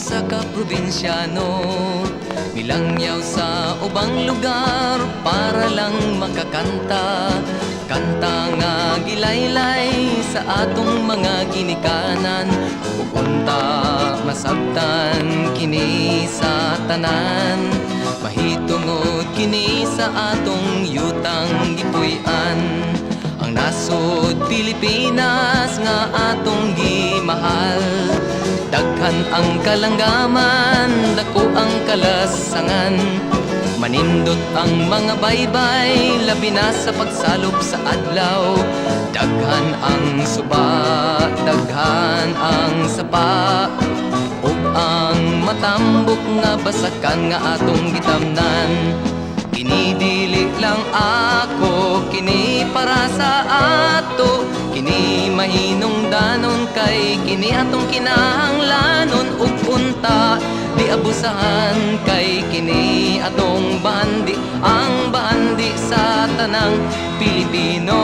usa ka probinsyano, milangyaw sa ubang lugar para lang makakanta. Kanta nga gilaylay sa atong mga ginikanan, ug unta masabtan kini sa tanan. Mahitungod kini sa atong yutang gipuy-an, ang nasod Pilipinas nga atong gimahal. Daghan ang kalanggaman, dako ang kalasangan, manindot ang mga baybay, labi na sa pagsalop sa adlaw. Daghan ang suba, daghan ang sapa, ug ang matambok nga basakan nga atong gitamnan. Kini dili lang ako, kini para sa ato, kini mahinungdanon kay kini atong kinahanglanon. Ug unta di abusahan kay kini atong bandi, ang bandi sa tanang Pilipino.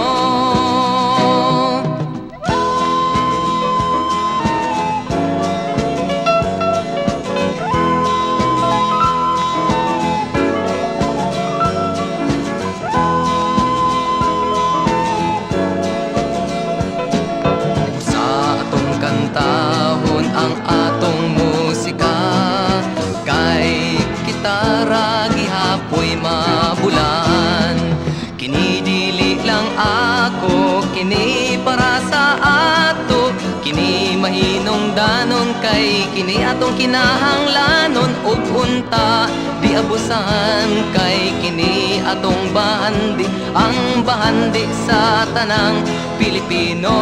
Tahon ang atong musika, kay kitara gihapoy mabulan. Kini dili lang ako, kini para sa ato, kini mahinungdanon kay kini atong kinahanglanon. Ug unta di abusahan kay kini atong bahandi, ang bahandi sa tanang Pilipino.